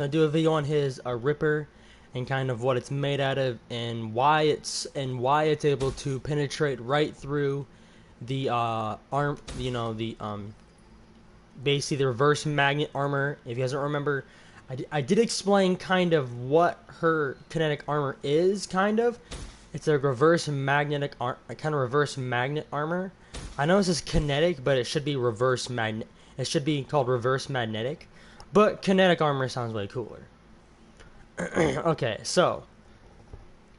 Gonna do a video on his Ripper and kind of what it's made out of and why it's able to penetrate right through the arm, basically the reverse magnet armor. If you guys don't remember, I did explain kind of what her kinetic armor is. It's a reverse magnetic kind of reverse magnet armor. I know this is kinetic, but it should be reverse magnet. It should be called reverse magnetic, but kinetic armor sounds way cooler. Okay, so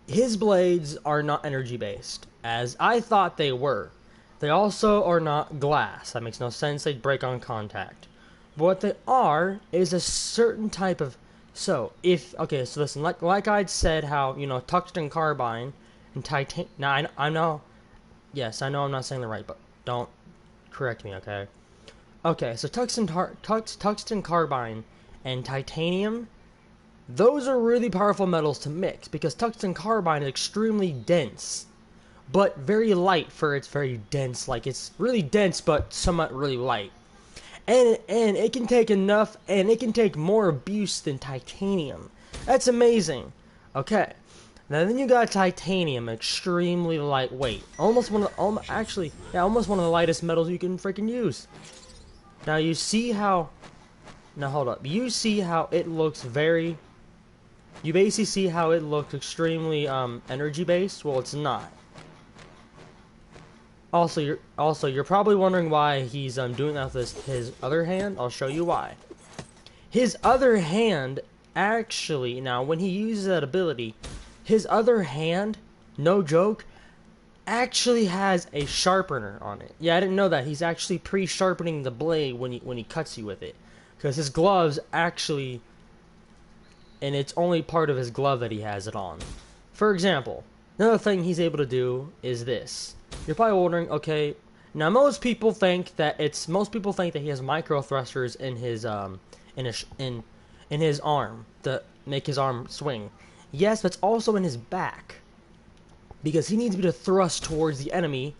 his blades are not energy based, as I thought they were. They also are not glass. That makes no sense. They break on contact. But what they are is a certain type of. So so listen, like I'd said, how tungsten carbine and titan. Now I know. Yes, I know I'm not saying the right, but don't correct me, okay? Okay, so tungsten carbine and titanium, those are really powerful metals to mix because tungsten carbine is extremely dense, but very light for its very dense. Like, it's really dense, but somewhat really light. And it can take enough, and it can take more abuse than titanium. That's amazing. Okay. Now then you got titanium, extremely lightweight. Almost one of the lightest metals you can freaking use. Now you see how. Now hold up. You see how it looks very. You basically see how it looks extremely energy based. Well, it's not. Also, you're probably wondering why he's doing that with his other hand. I'll show you why. His other hand actually, now when he uses that ability, his other hand, no joke, actually has a sharpener on it. Yeah, I didn't know that. He's actually pre-sharpening the blade when he cuts you with it, because his gloves actually, and it's only part of his glove that he has it on. For example, another thing he's able to do is this. You're probably wondering, okay, now most people think that he has micro thrusters in his in his arm to make his arm swing. Yes, but it's also in his back, because he needs to be to thrust towards the enemy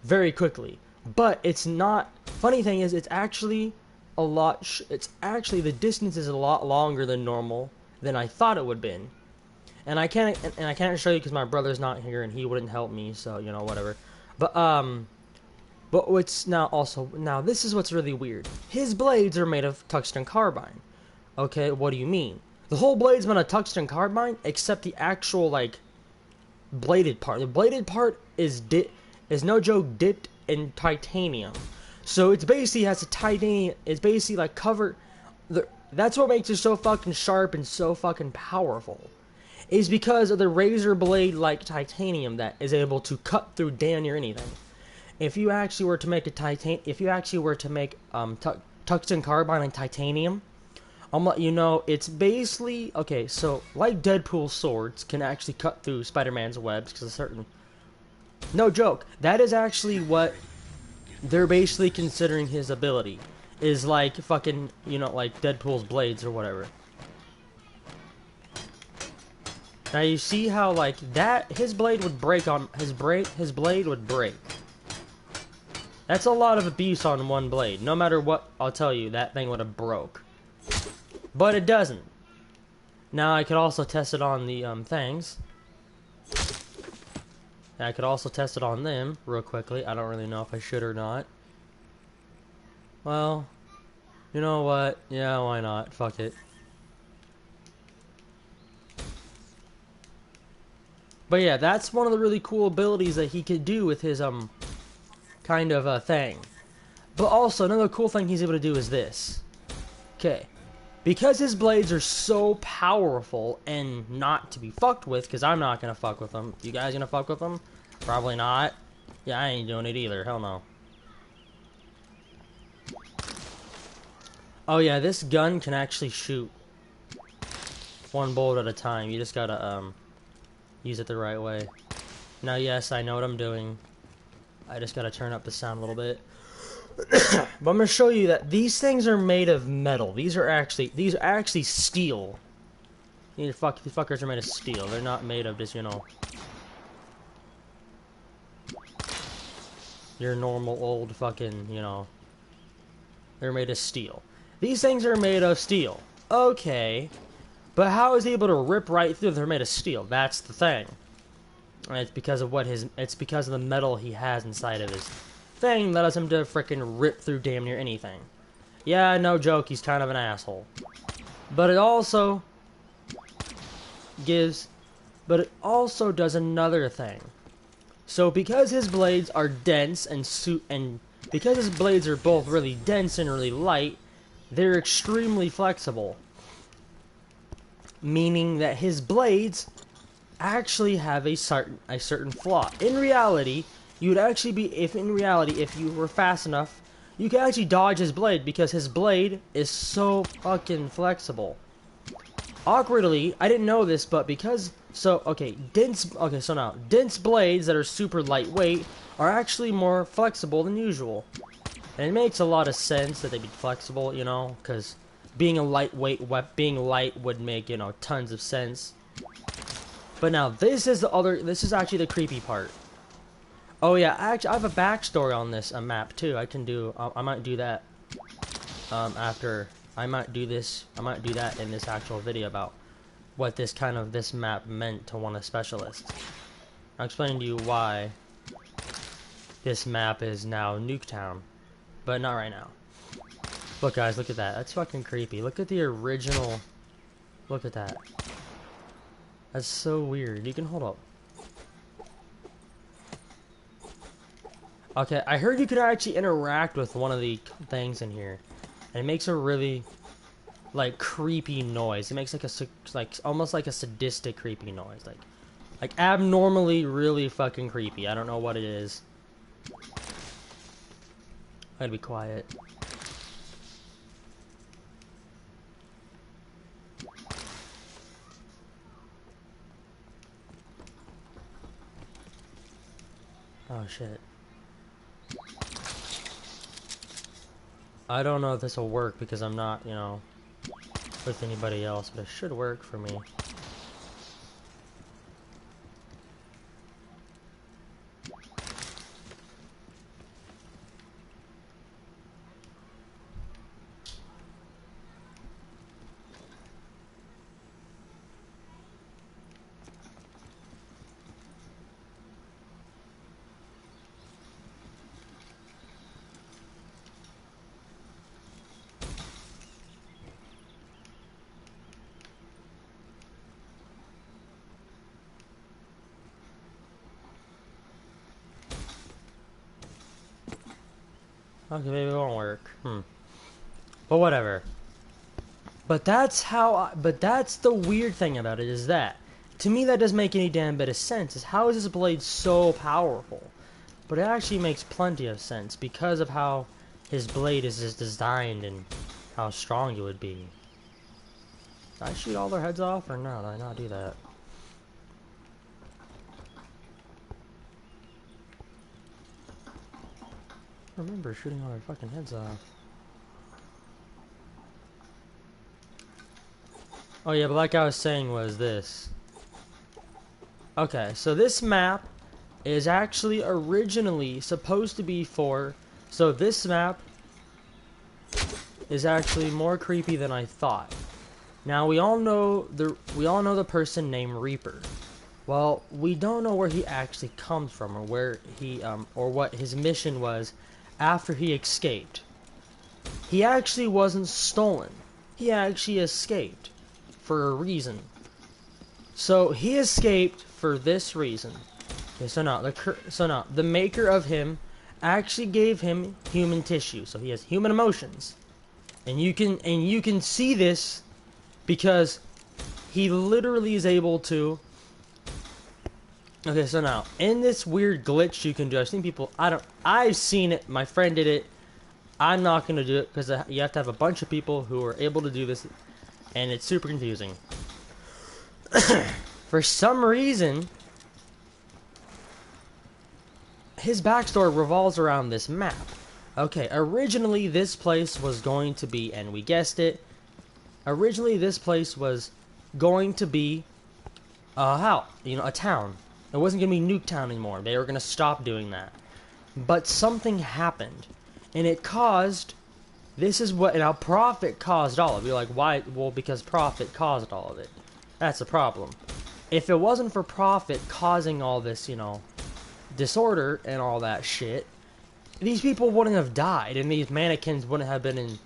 very quickly. But it's not. Funny thing is, it's actually the distance is a lot longer than normal than I thought it would been. And I can't show you because my brother's not here and he wouldn't help me. So whatever. But what's now this is what's really weird. His blades are made of tungsten carbine. Okay, what do you mean? The whole blade's made of tungsten carbine except the actual bladed part. The bladed part is no joke dipped in titanium. So it's basically has a titanium. It's basically like covered. That's what makes it so fucking sharp and so fucking powerful. Is because of the razor blade like titanium that is able to cut through damn near anything. If you actually were to make tungsten carbine and titanium, I'll let you know it's basically okay. So like Deadpool's swords can actually cut through Spider-Man's webs because of certain. No joke. That is actually what they're basically considering his ability is like fucking like Deadpool's blades or whatever. Now you see how that his blade would break on his blade would break. That's a lot of abuse on one blade. No matter what, I'll tell you that thing would have broke. But it doesn't. Now I could also test it on the things. And I could also test it on them real quickly. I don't really know if I should or not. Well, you know what? Yeah, why not? Fuck it. But yeah, that's one of the really cool abilities that he could do with his kind of thing. But also another cool thing he's able to do is this. Okay. Because his blades are so powerful and not to be fucked with, because I'm not gonna fuck with them. You guys gonna fuck with them? Probably not. Yeah, I ain't doing it either. Hell no. Oh yeah, this gun can actually shoot one bullet at a time. You just gotta use it the right way. Now, yes, I know what I'm doing. I just gotta turn up the sound a little bit. But I'm gonna show you that these things are made of metal. These are actually steel. These fuckers are made of steel. They're not made of just, your normal old fucking, They're made of steel. These things are made of steel. okay, but how is he able to rip right through them? They're made of steel. That's the thing. And it's because of it's because of the metal he has inside of his thing that allows him to frickin' rip through damn near anything. Yeah, no joke, he's kind of an asshole. But it also does another thing. So because his blades are dense and because his blades are both really dense and really light, they're extremely flexible. Meaning that his blades actually have a certain flaw. In reality, if you were fast enough, you could actually dodge his blade because his blade is so fucking flexible. Awkwardly, I didn't know this, but dense blades that are super lightweight are actually more flexible than usual. And it makes a lot of sense that they'd be flexible, you know, because being light would make, you know, tons of sense. But now this is actually the creepy part. Oh yeah, actually I have a backstory on this map too. I might do that after. I might do that in this actual video about what this map meant to one of the specialists. I'll explain to you why this map is now Nuketown, but not right now. Look guys, look at that. That's fucking creepy. Look at the original. Look at that. That's so weird. You can hold up. Okay, I heard you could actually interact with one of the things in here, and it makes a really, like, creepy noise. It makes almost like a sadistic creepy noise, like abnormally really fucking creepy. I don't know what it is. I gotta be quiet. Oh shit. I don't know if this will work because I'm not, you know, with anybody else, but it should work for me. Okay, maybe it won't work. But whatever. But that's the weird thing about it is that, to me that doesn't make any damn bit of sense, is how is this blade so powerful? But it actually makes plenty of sense because of how his blade is just designed and how strong it would be. Did I shoot all their heads off or no? Did I not do that? I remember shooting all their fucking heads off. Oh yeah, but like I was saying was this. Okay, so this map is actually originally supposed to be for... So this map is actually more creepy than I thought. Now we all know the person named Reaper. Well, we don't know where he actually comes from or where he or what his mission was after he escaped. He actually wasn't stolen. He actually escaped for a reason. So he escaped for this reason. Okay, so now the maker of him actually gave him human tissue, so he has human emotions, and you can see this because he literally is able to. Okay, so now in this weird glitch you can do, I've seen people. I've seen it. My friend did it. I'm not gonna do it because you have to have a bunch of people who are able to do this, and it's super confusing. For some reason, his backstory revolves around this map. Okay, originally this place was going to be, and we guessed it, originally this place was going to be a town. It wasn't going to be Nuketown anymore. They were going to stop doing that. But something happened, and it caused This is what, now Prophet caused all of it. You're like, why? Well, because Prophet caused all of it. That's the problem. If it wasn't for Prophet causing all this, you know, disorder and all that shit, these people wouldn't have died, and these mannequins wouldn't have been in,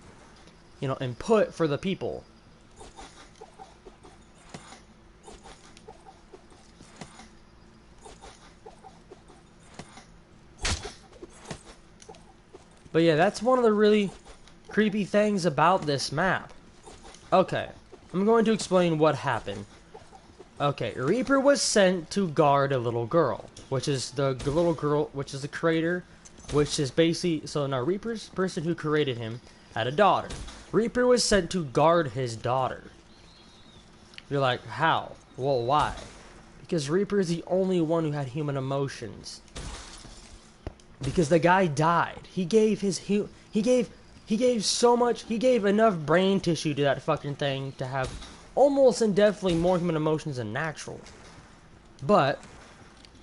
you know, input for the people. But yeah, that's one of the really creepy things about this map. Okay, I'm going to explain what happened. Okay, Reaper was sent to guard a little girl, which is the little girl, which is the creator, which is basically, so now Reaper's person who created him had a daughter. Reaper was sent to guard his daughter. You're like, how? Well, why? Because Reaper is the only one who had human emotions. Because the guy died. He gave so much, he gave enough brain tissue to that fucking thing to have almost and definitely more human emotions than natural. But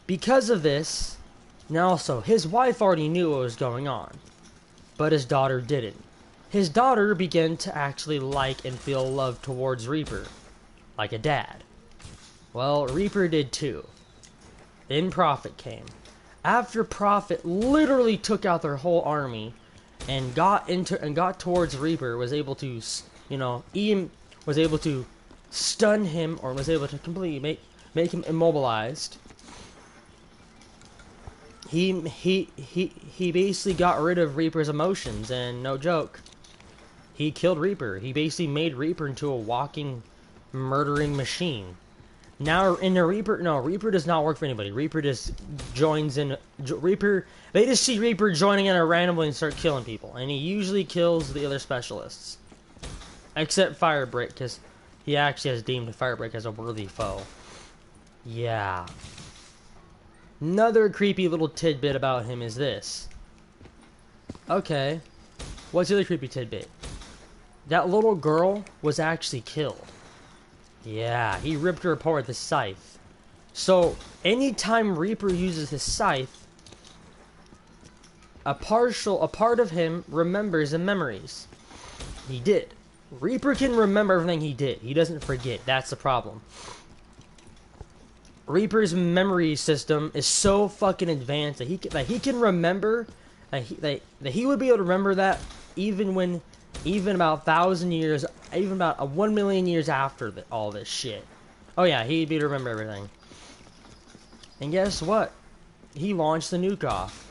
because of this, now also his wife already knew what was going on, but his daughter didn't. His daughter began to actually like and feel love towards Reaper, like a dad. Well, Reaper did too. Then Prophet came. After Prophet literally took out their whole army and got towards Reaper, was able to, you know, Ian was able to stun him, or was able to completely make him immobilized. He basically got rid of Reaper's emotions, and no joke, he killed Reaper. He basically made Reaper into a walking murdering machine. Now in the Reaper, no, Reaper does not work for anybody. Reaper just joins in. Reaper, they just see Reaper joining in randomly and start killing people, and he usually kills the other specialists, except Firebreak, because he actually has deemed Firebreak as a worthy foe. Yeah. Another creepy little tidbit about him is this. Okay, what's the other creepy tidbit? That little girl was actually killed. Yeah, he ripped her apart with his scythe. So, anytime Reaper uses his scythe, a part of him remembers the memories he did. Reaper can remember everything he did. He doesn't forget. That's the problem. Reaper's memory system is so fucking advanced that he can remember that he would be able to remember that even about 1,000 years, even about 1 million years after all this shit. Oh yeah, he'd be able to remember everything. And guess what? He launched the nuke off.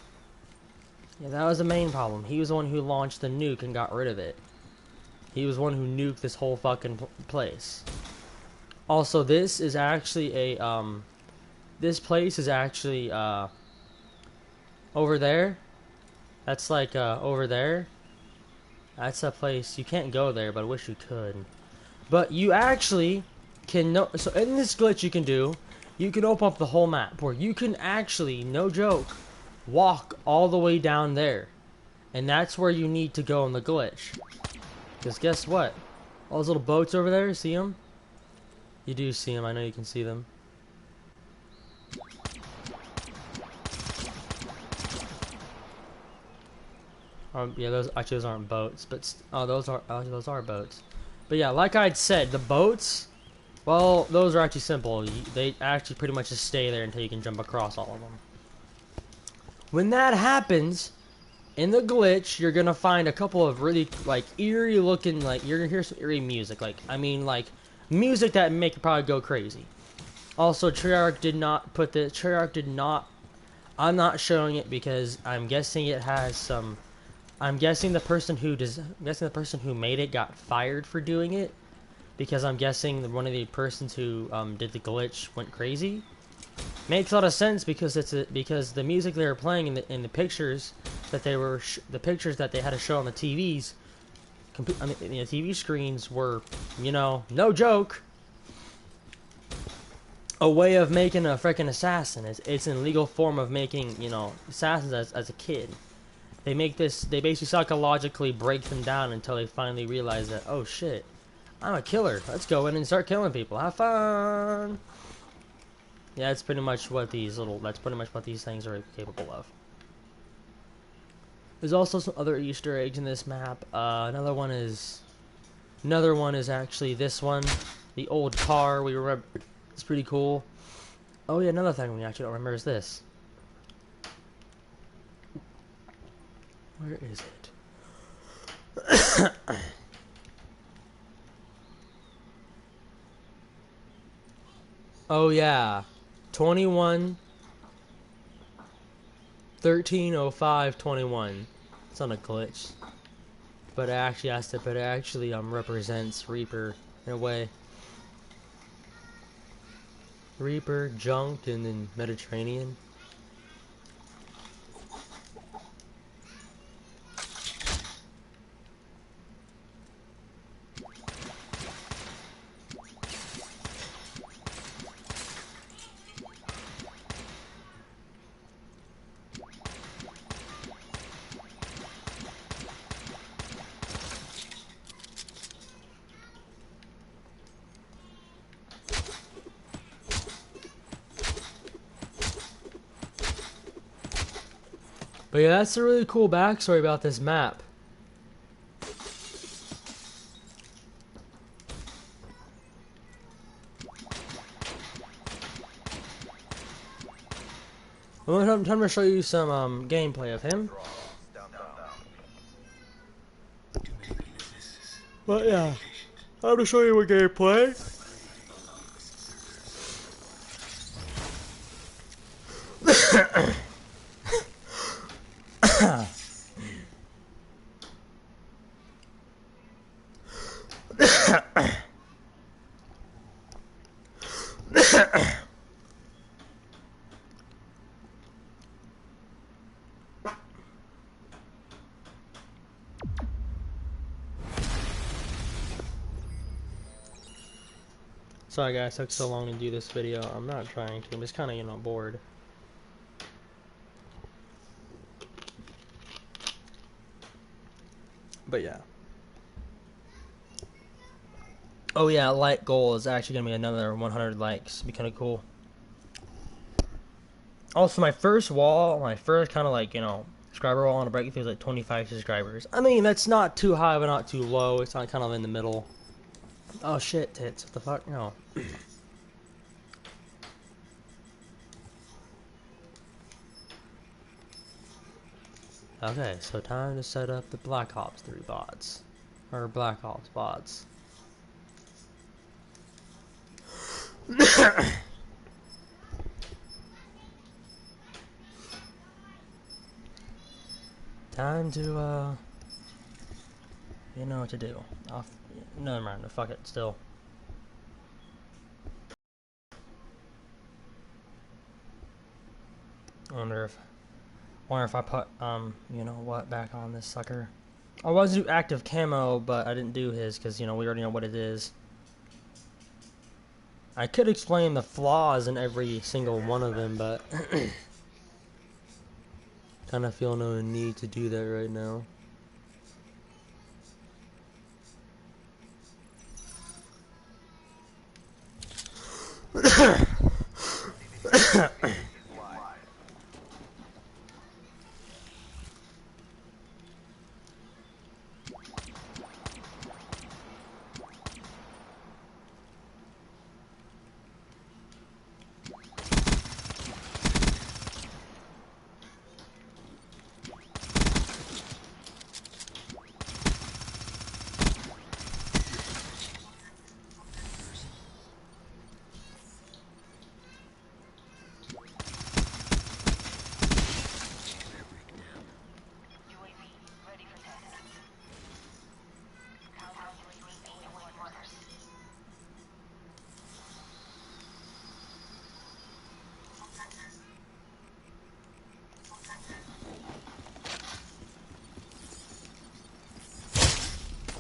Yeah, that was the main problem. He was the one who launched the nuke and got rid of it. He was the one who nuked this whole fucking place. Also, this is actually a, this place is actually, over there. That's like, over there. That's a place, you can't go there, but I wish you could. But you actually can, so in this glitch you can open up the whole map, where you can actually, no joke, walk all the way down there. And that's where you need to go in the glitch. Because guess what? All those little boats over there, see them? You do see them, I know you can see them. Yeah, those aren't boats, but those are boats. But yeah, like I'd said, the boats, well, those are actually simple. They actually pretty much just stay there until you can jump across all of them. When that happens, in the glitch, you're gonna find a couple of really like eerie looking, like you're gonna hear some eerie music, like music that make you probably go crazy. Also, Treyarch did not. I'm not showing it because I'm guessing it has some. I'm guessing the person who made it got fired for doing it, because I'm guessing one of the persons who did the glitch went crazy. Makes a lot of sense because because the music they were playing in the pictures that they were the pictures that they had to show on the TVs, the TV screens were, you know, no joke, a way of making a freaking assassin. It's an illegal form of making, you know, assassins as a kid. They basically psychologically break them down until they finally realize that, oh shit, I'm a killer. Let's go in and start killing people. Have fun. Yeah, that's pretty much what these things are capable of. There's also some other Easter eggs in this map. Another one is actually this one, the old car. We remember, it's pretty cool. Oh yeah, another thing we actually don't remember is this. Where is it? Oh yeah, 21/13/05/21. It's on a glitch, but it actually represents Reaper in a way. Reaper, Junk, and then Mediterranean. But yeah, that's a really cool backstory about this map. I'm trying to show you some gameplay of him. But yeah, I'm gonna show you a gameplay. Sorry guys, it took so long to do this video. I'm not trying to, I'm just kinda, bored. But yeah. Oh yeah, like goal is actually gonna be another 100 likes. It'd be kinda cool. Also, my first kind of like, subscriber wall on a breakthrough is like 25 subscribers. I mean, that's not too high, but not too low. It's not kind of in the middle. Oh shit, tits. What the fuck? No. Okay, so time to set up the Black Ops 3 bots. Or Black Ops bots. Time to, you know what to do. Never mind, fuck it, still. I wonder if I put, you know what, back on this sucker. I was do active camo, but I didn't do his, because, we already know what it is. I could explain the flaws in every single one of them, but kind of feel no need to do that right now.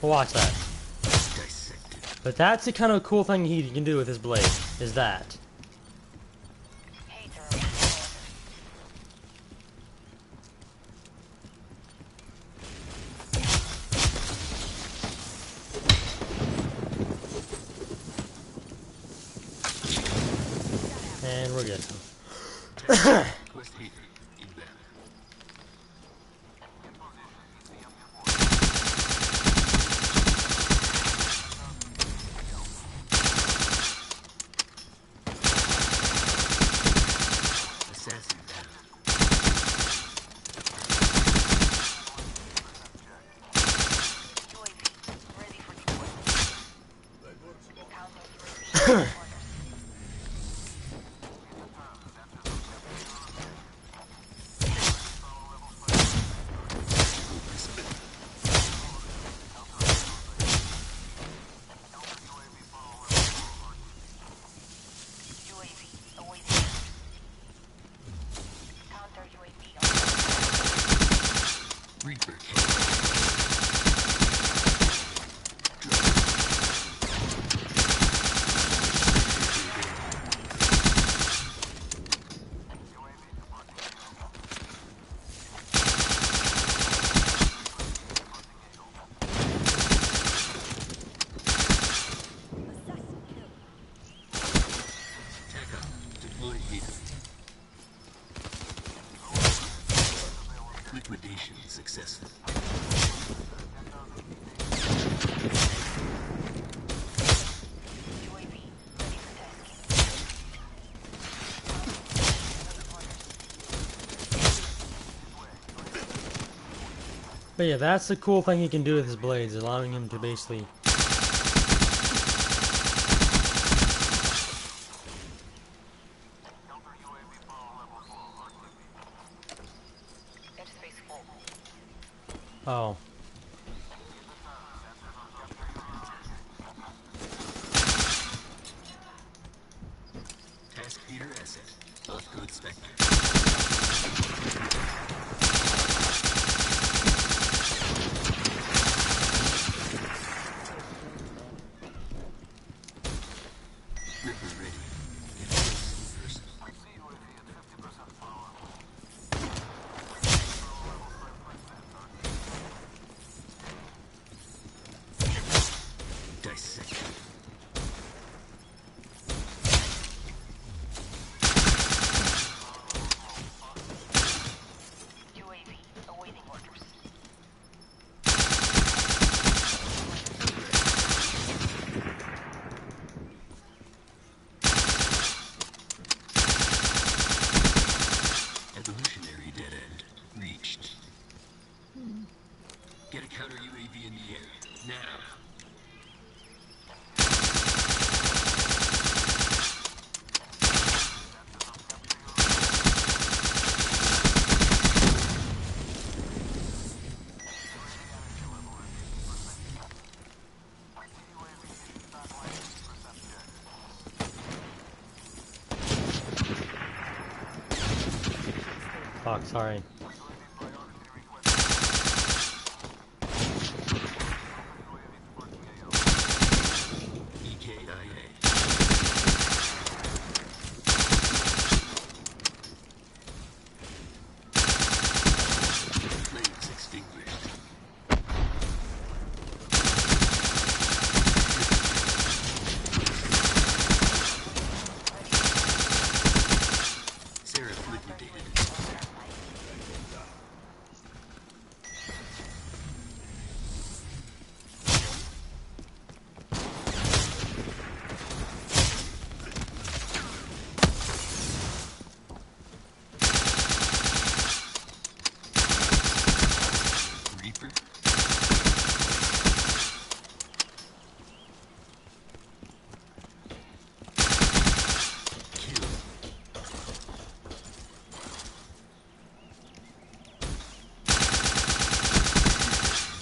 Watch that. But that's the kind of cool thing he can do with his blade, is that. And we're good. Liquidation successful. But yeah, that's the cool thing he can do with his blades, allowing him to basically... Oh. Task leader asset. Good Spectre. Ripper ready. Person. Dissect. Evolutionary dead end reached. Get a counter UAV in the air now. Fuck, sorry. Flames extinguished. Seraph liquidated. Reaper. Kill.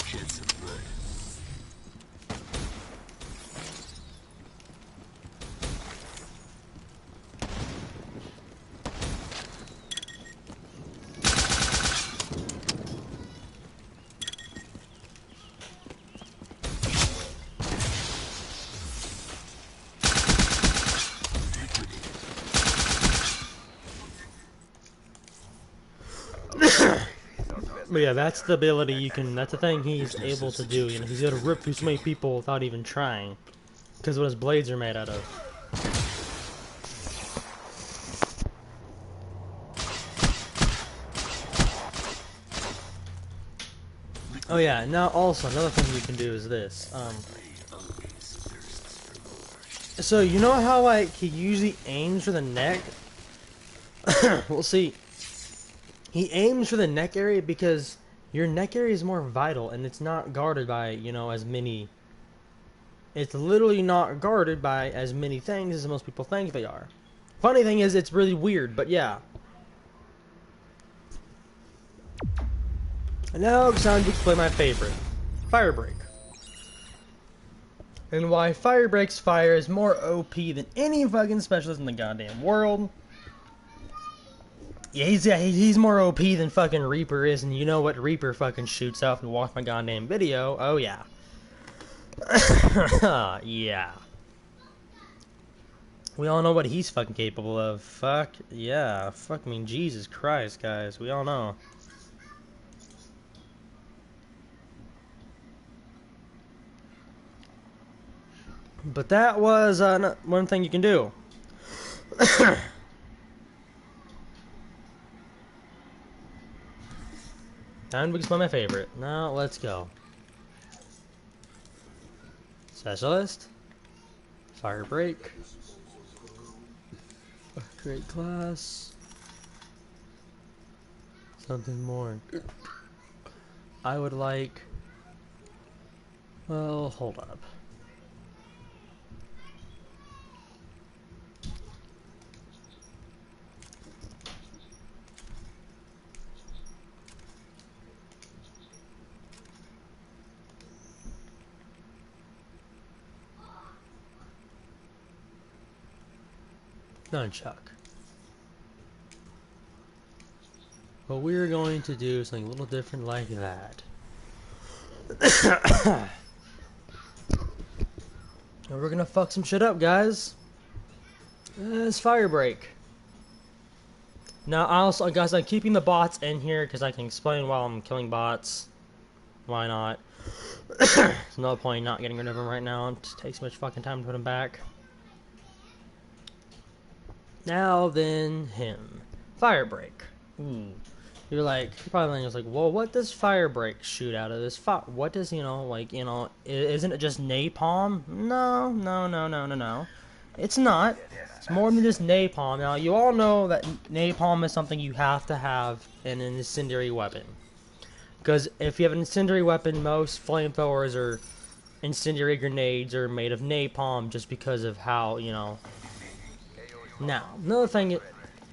Shed some blood. But yeah, that's the ability you can, that's the thing he's able to do, you know, he's able to rip through so many people without even trying. Because what his blades are made out of. Oh yeah, now also, another thing you can do is this, so you know how, like, he usually aims for the neck? We'll see. He aims for the neck area because your neck area is more vital and it's not guarded by, you know, as many It's literally not guarded by as many things as most people think they are. Funny thing is, it's really weird, but yeah. And now it's time to explain my favorite, Fire Break. And why Fire Break's fire is more OP than any fucking specialist in the goddamn world. Yeah, he's more OP than fucking Reaper is, and you know what Reaper fucking shoots out if you watch my goddamn video. Oh yeah. Yeah. We all know what he's fucking capable of. Fuck yeah. Fuck me, Jesus Christ, guys. We all know. But that was one thing you can do. Time to explain my favorite. Now let's go. Specialist. Fire Break. Great class. Something more. I would like. Well, hold up. Nunchuck. But we're going to do something a little different like that. And we're gonna fuck some shit up, guys. It's Fire Break. Now, also, guys, I'm keeping the bots in here because I can explain while I'm killing bots. Why not? There's no point in not getting rid of them right now. It just takes so much fucking time to put them back. Now then, him. Fire Break. Ooh. You're probably just like, well, what does Fire Break shoot out of this? What does, isn't it just napalm? No. It's not. It's more than just napalm. Now, you all know that napalm is something you have to have in an incendiary weapon. Because if you have an incendiary weapon, most flamethrowers or incendiary grenades are made of napalm just because of how, Now, another thing,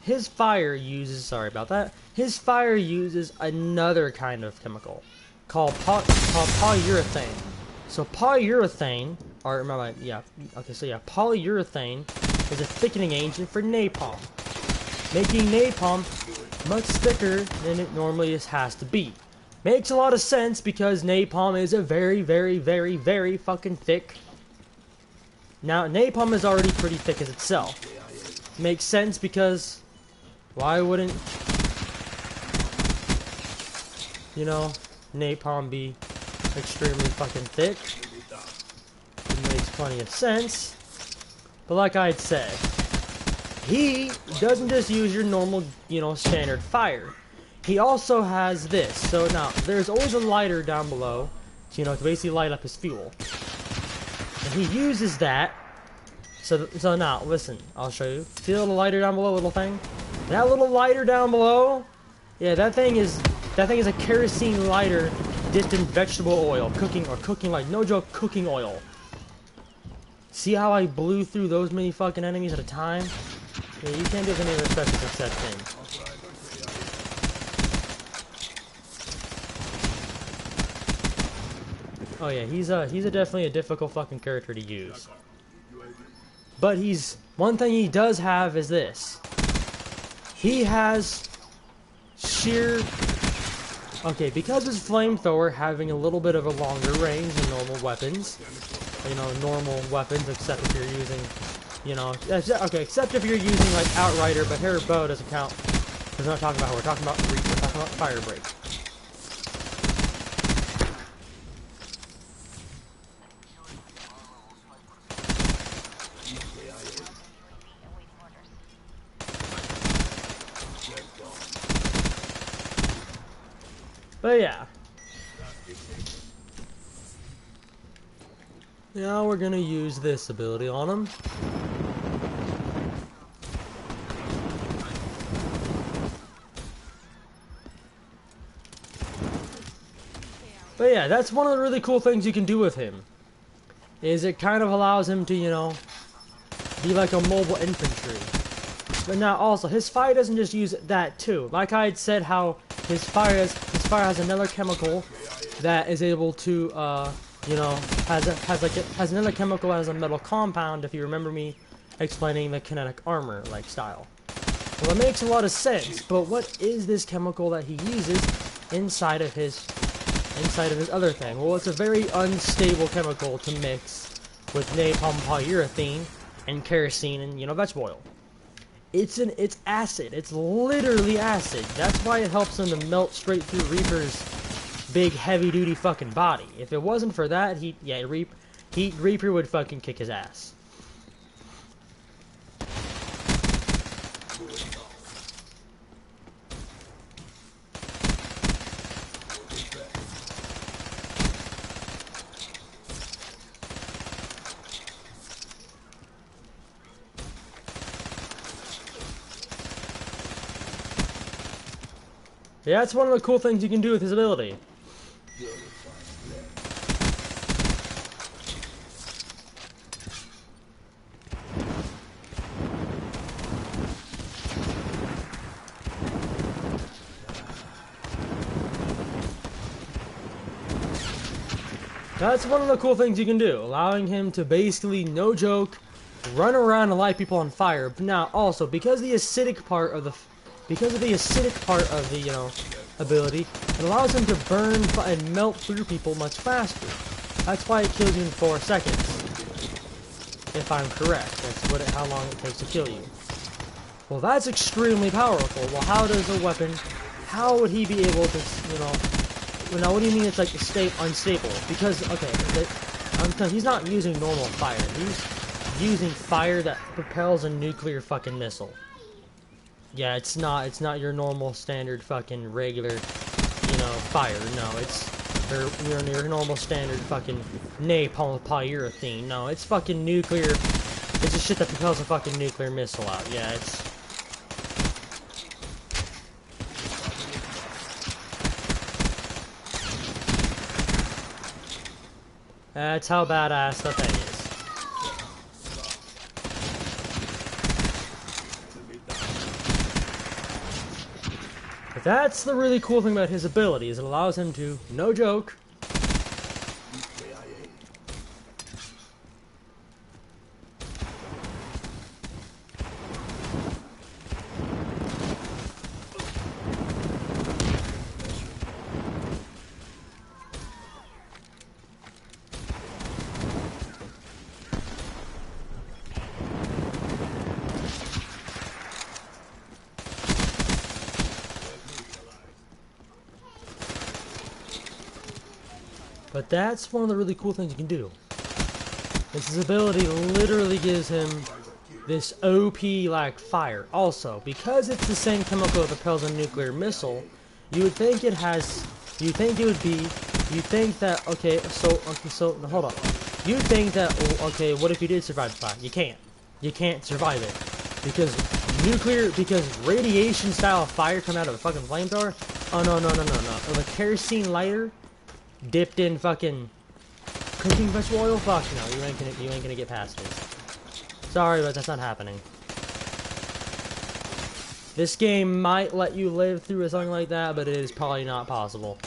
his fire uses, his fire uses another kind of chemical called polyurethane. So polyurethane, polyurethane is a thickening agent for napalm, making napalm much thicker than it normally has to be. Makes a lot of sense because napalm is a very, very, very, very fucking thick. Now, napalm is already pretty thick as itself. Makes sense because why wouldn't, napalm be extremely fucking thick? It makes plenty of sense. But like I'd said, he doesn't just use your normal, standard fire. He also has this. So now, there's always a lighter down below, to basically light up his fuel. And he uses that. So now, listen, I'll show you. See the little lighter down below, little thing? That little lighter down below, yeah, that thing is a kerosene lighter dipped in vegetable oil, cooking like, no joke, cooking oil. See how I blew through those many fucking enemies at a time? Yeah, you can't do any of the specials except him. Oh yeah, he's definitely a difficult fucking character to use. But one thing he does have is this. He has sheer... Okay, because his flamethrower having a little bit of a longer range than normal weapons, except if you're using, except if you're using, like, Outrider, but here bow doesn't count. Because we're not talking about her, we're talking about Reaper, we're talking about Fire Break. But yeah. Now we're gonna use this ability on him. But yeah, that's one of the really cool things you can do with him. is it kind of allows him to, you know, be like a mobile infantry. But now also, his fire doesn't just use that too. Like I had said, how his fire has another chemical that is able to, you know, has another chemical as a metal compound. If you remember me explaining the kinetic armor like style. Well, it makes a lot of sense. But what is this chemical that he uses inside of his other thing? Well, it's a very unstable chemical to mix with napalm, polyurethane, and kerosene, and, you know, vegetable oil. It's acid. It's literally acid. That's why it helps him to melt straight through Reaper's big, heavy-duty fucking body. If it wasn't for that, Reaper would fucking kick his ass. Yeah, that's one of the cool things you can do with his ability. That's one of the cool things you can do, allowing him to basically, no joke, run around and light people on fire. But now, also, because of the acidic part of the, you know, ability, it allows him to burn and melt through people much faster. That's why it kills you in 4 seconds. If I'm correct, that's how long it takes to kill you. Well, that's extremely powerful. Well, how would he be able to, you know, well, now what do you mean it's like unstable? Because, okay, he's not using normal fire. He's using fire that propels a nuclear fucking missile. Yeah, it's not your normal standard fucking regular, you know, fire. No, it's your normal standard fucking napalm polyurethane. No, it's fucking nuclear. It's just shit that propels a fucking nuclear missile out. Yeah, it's. That's how badass the thing is. But that's the really cool thing about his ability, is it allows him to, no joke, but that's one of the really cool things you can do. His ability literally gives him this OP like fire. Also, because it's the same chemical that propels a nuclear missile, you would think it has. You think it would be. You think that so hold on. You think that okay, what if you did survive the fire? You can't. You can't survive it because radiation style fire coming out of a fucking flamethrower. Oh no. With a kerosene lighter dipped in fucking cooking vegetable oil? Fuck no, you ain't gonna get past this. Sorry, but that's not happening. This game might let you live through something like that, but it is probably not possible.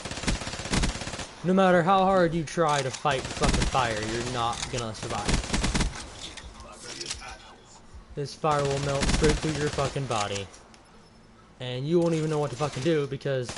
No matter how hard you try to fight fucking fire, you're not gonna survive. This fire will melt straight through your fucking body. And you won't even know what to fucking do because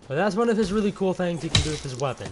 But that's one of his really cool things he can do with his weapon.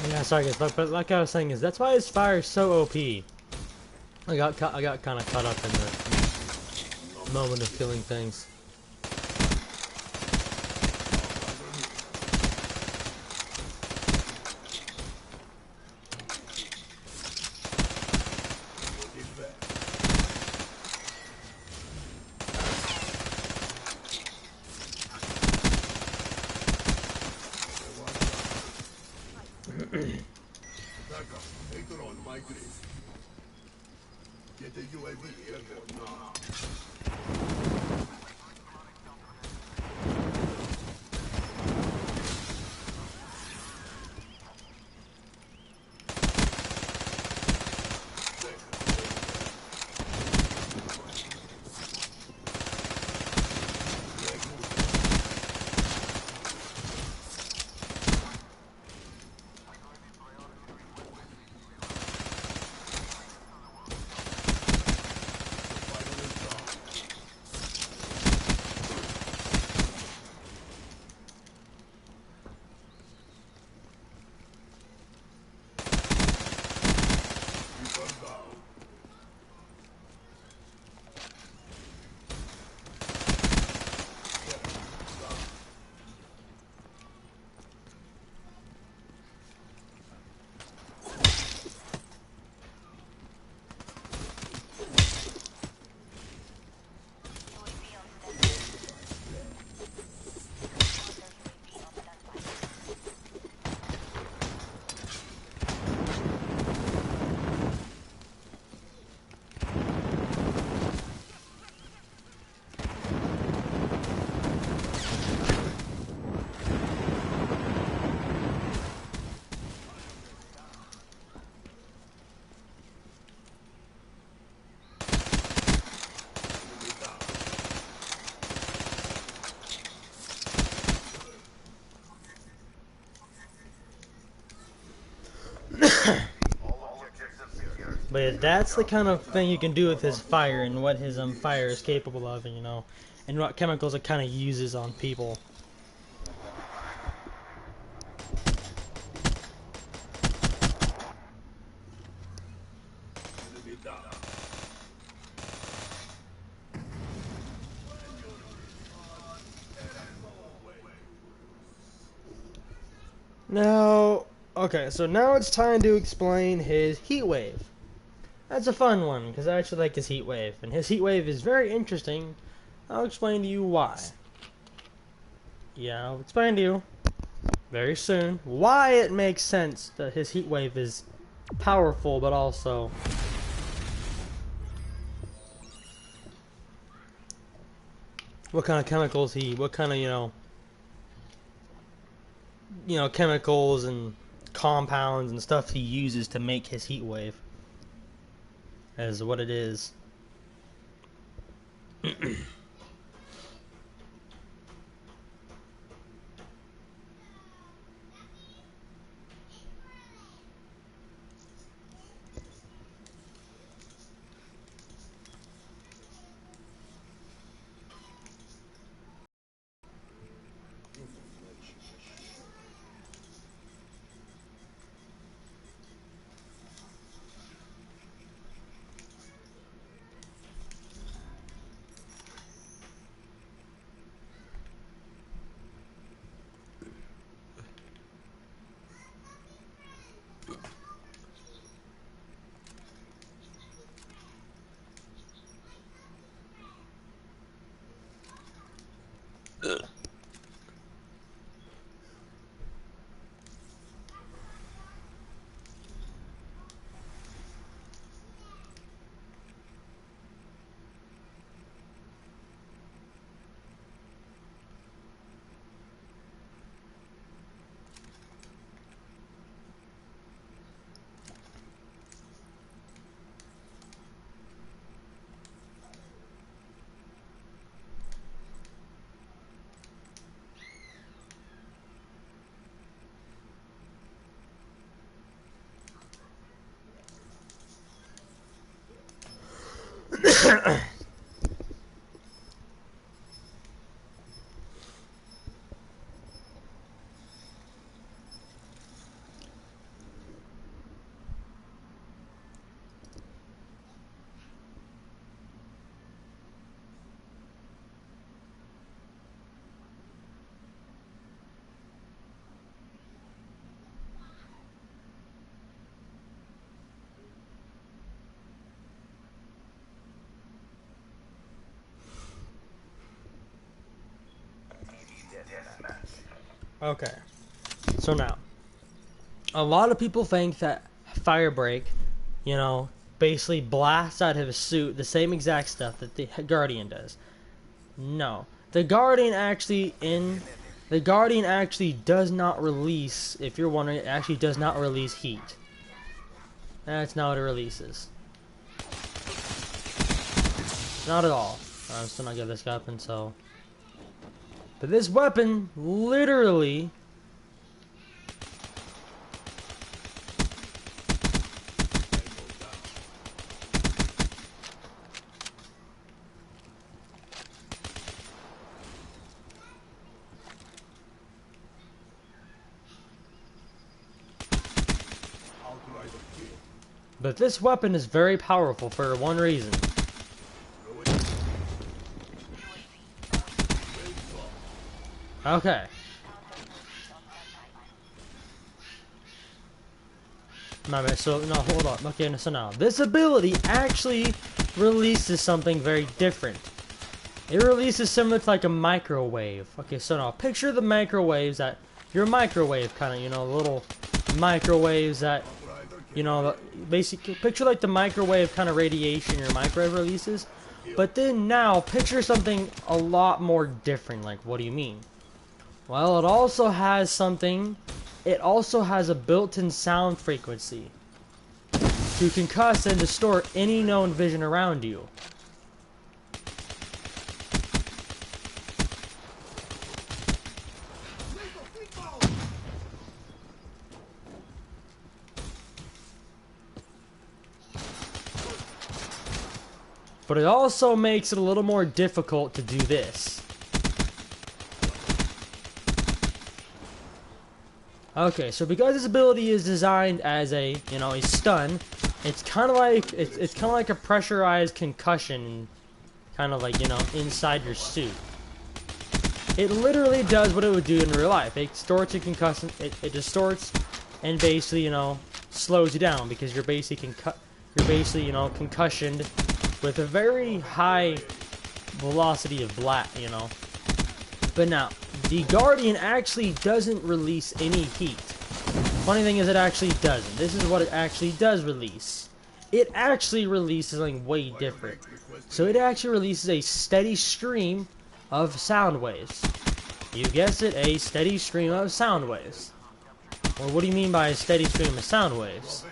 Yeah, sorry guys, but like I was saying, is that's why his fire is so OP. I got kind of caught up in the moment of killing things. Get the UAV airborne now. But yeah, that's the kind of thing you can do with his fire and what his fire is capable of, and, you know, and what chemicals it kind of uses on people. Now, okay, so now it's time to explain his heat wave. That's a fun one, because I actually like his heat wave, and his heat wave is very interesting. I'll explain to you why. Yeah, I'll explain to you very soon why it makes sense that his heat wave is powerful, but also what kind of chemicals what kind of, chemicals and compounds and stuff he uses to make his heat wave as what it is. Okay, so now, a lot of people think that Firebreak, basically blasts out of his suit the same exact stuff that the Guardian does. No, the Guardian actually does not release. If you're wondering, it actually does not release heat. That's not what it releases. Not at all. I'm still not good at this weapon, so. But this weapon literally. But this weapon is very powerful for one reason. Okay. My bad. So, no, hold on. Okay, so now, this ability actually releases something very different. It releases similar to like a microwave. Okay, so now, picture the microwaves that, your microwave kind of, little microwaves that, basically, picture like the microwave kind of radiation your microwave releases. But then now, picture something a lot more different. Like, what do you mean? Well, it also has something. It also has a built-in sound frequency to concuss and distort any known vision around you. But it also makes it a little more difficult to do this. Okay, so because this ability is designed as a, you know, a stun, it's kind of like it's kind of like a pressurized concussion, kind of like, you know, inside your suit. It literally does what it would do in real life. It distorts your concussion. It distorts and basically, you know, slows you down because you're basically you know, concussioned with a very high velocity of you know. But now, the Guardian actually doesn't release any heat. Funny thing is, it actually doesn't. This is what it actually does release. It actually releases something way different. So it actually releases a steady stream of sound waves. You guessed it, a steady stream of sound waves. Well, what do you mean by a steady stream of sound waves?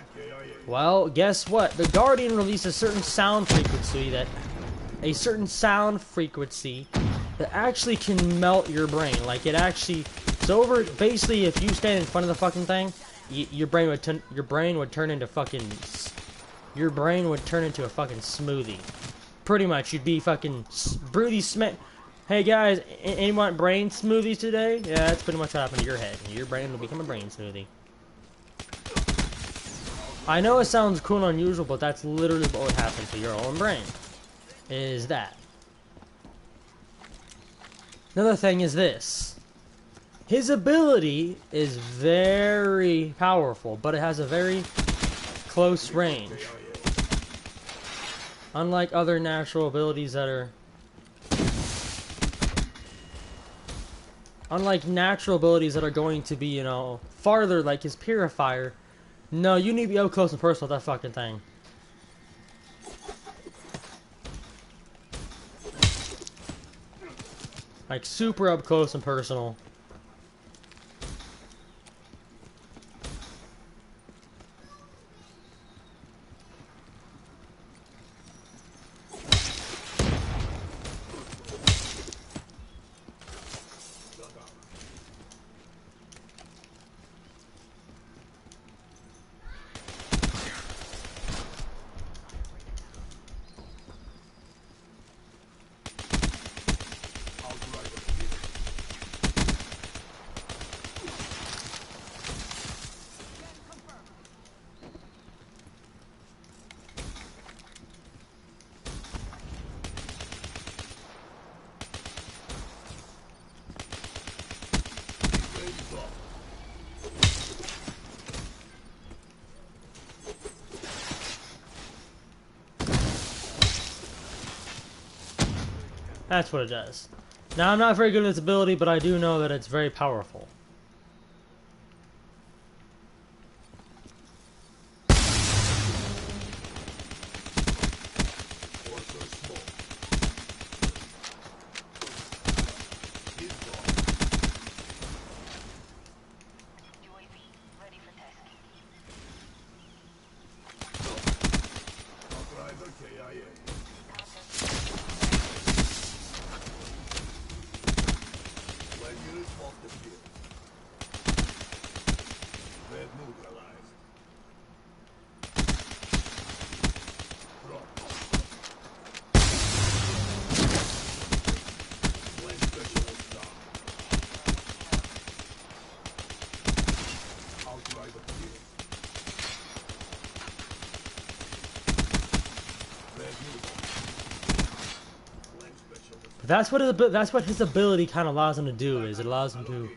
Well, guess what? The Guardian releases a certain sound frequency that actually can melt your brain. Like, it actually, so over, basically, if you stand in front of the fucking thing, your brain would turn into a fucking smoothie. Pretty much, you'd be fucking Hey guys, anyone want brain smoothies today? Yeah, that's pretty much what happened to your head. Your brain will become a brain smoothie. I know it sounds cool and unusual, but that's literally what would happen to your own brain. Is that. Another thing is this. His ability is very powerful, but it has a very close range. Unlike other natural abilities that are... Unlike natural abilities that are going to be, you know, farther, like his Purifier. No, you need to be up close and personal with that fucking thing. Like, super up close and personal. That's what it does. Now, I'm not very good at this ability, but I do know that it's very powerful. That's what his ability kind of allows him to do. Is it allows him to.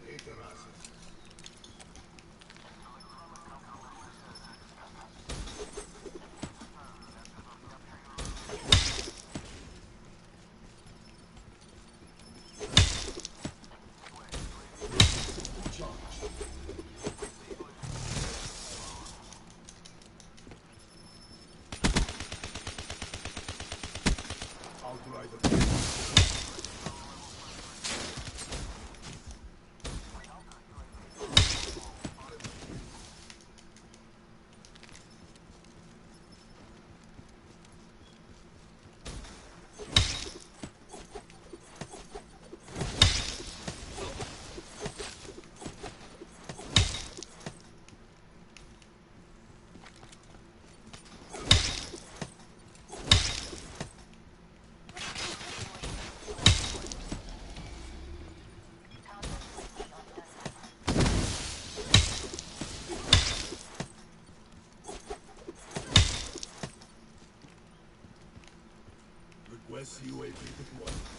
US UAV deployed.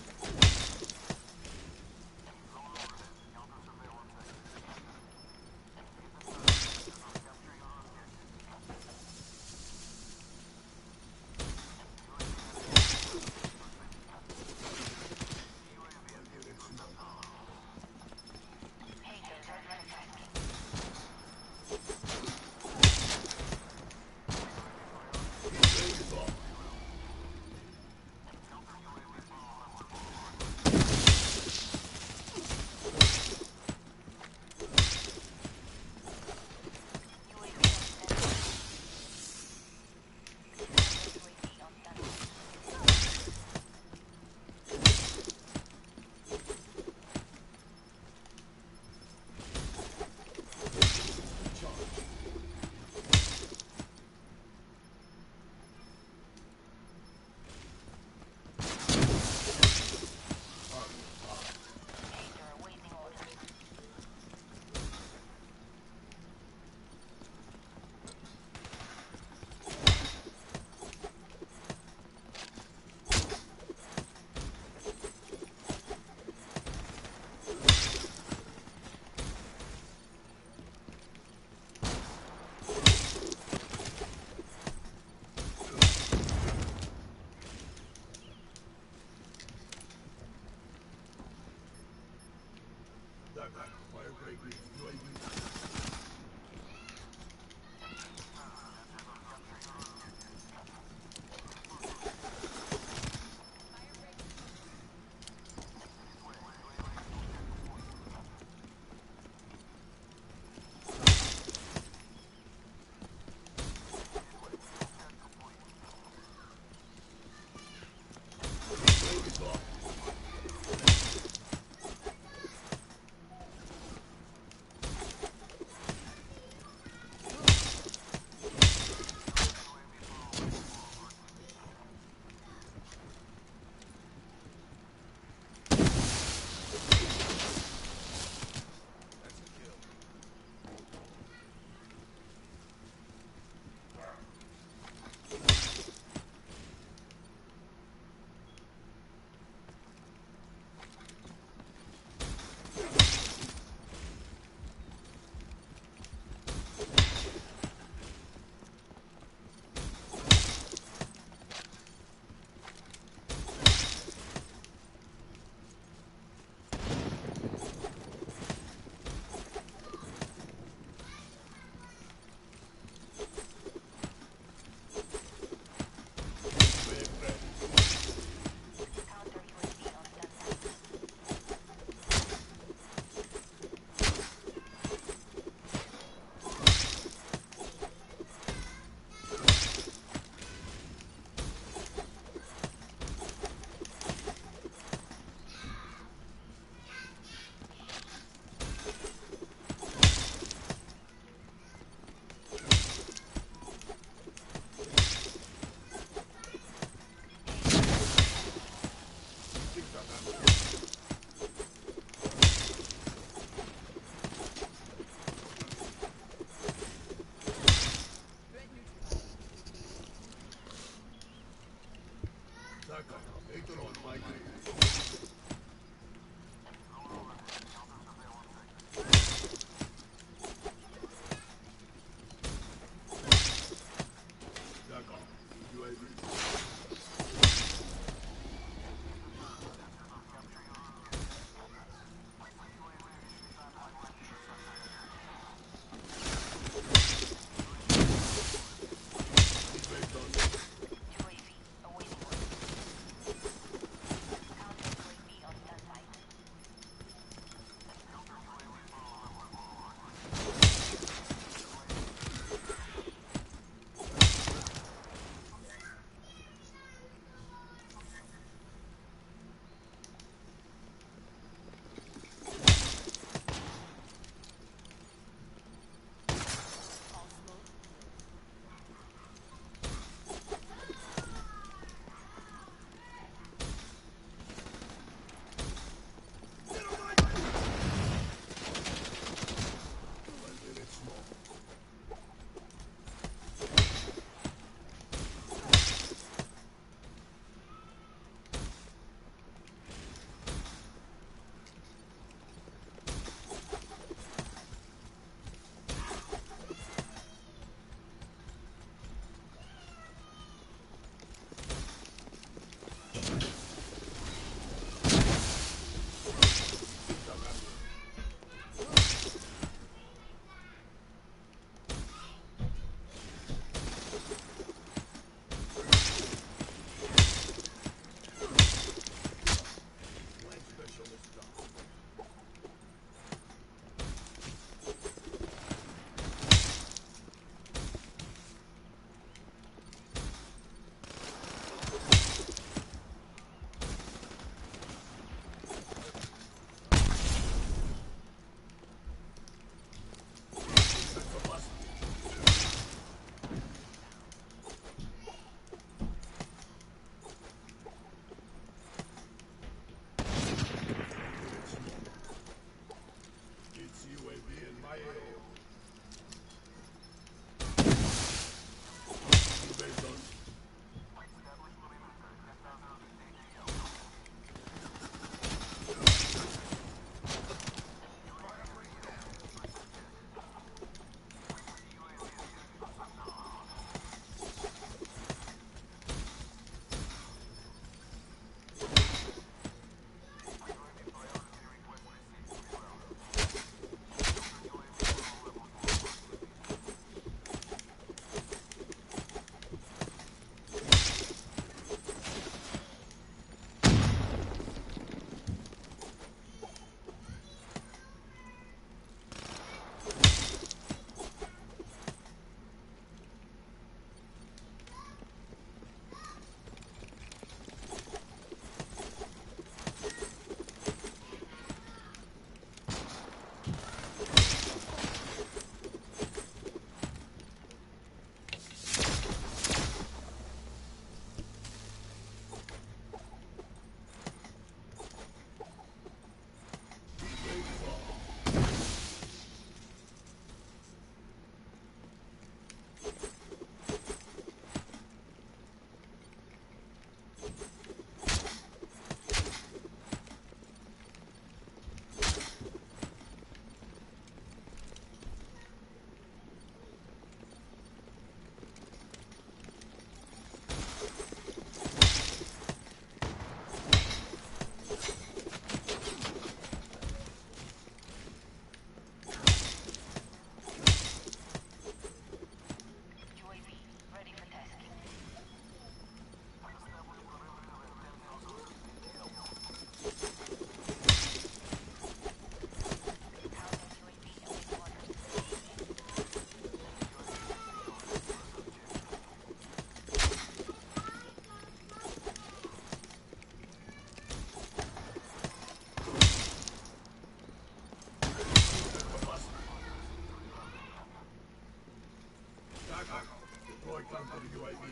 Deploy counter UAV.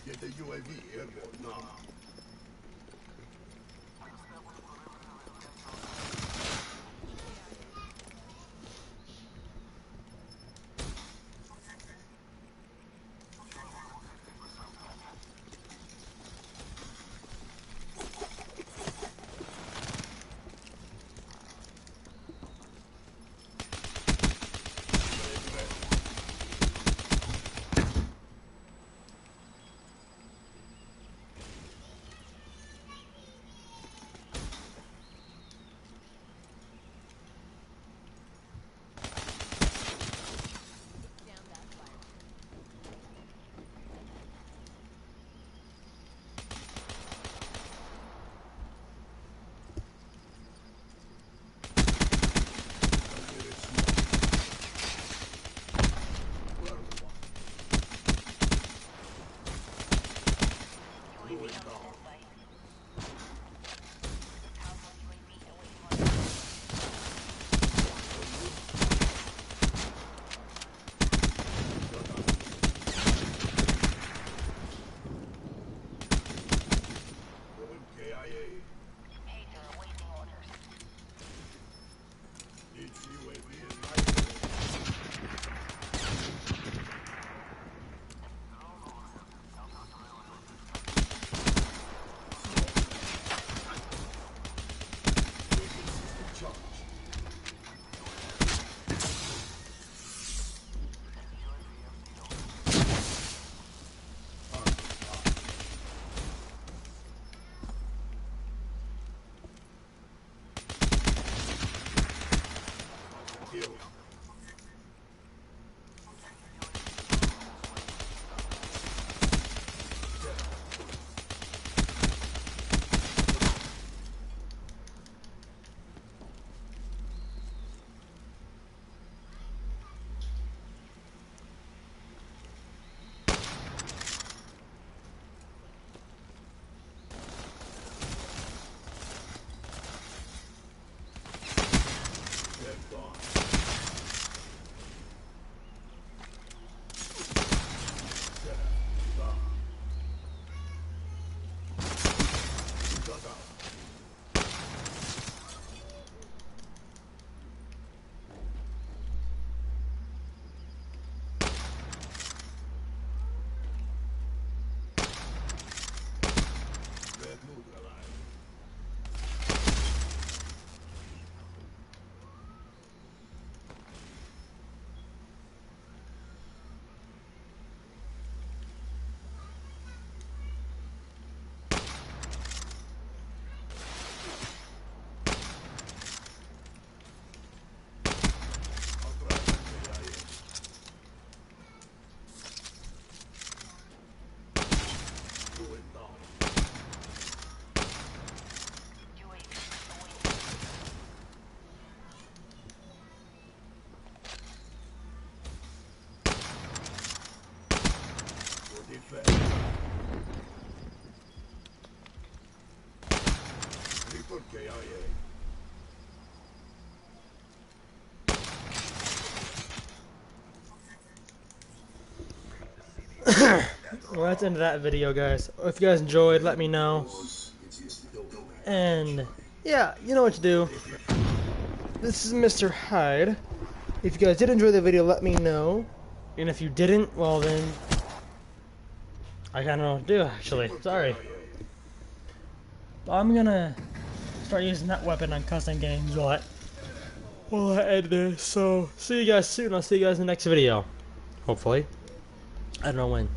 Get the UAV airborne now. Report KIA. Well, that's the end of that video, guys. If you guys enjoyed, let me know. And yeah, you know what to do. This is Mr. Hyde. If you guys did enjoy the video, let me know. And if you didn't, well then, I kind of know what to do, actually. Sorry. But I'm gonna start using that weapon on custom games, but Well, I end this. So, see you guys soon. I'll see you guys in the next video. Hopefully. I don't know when.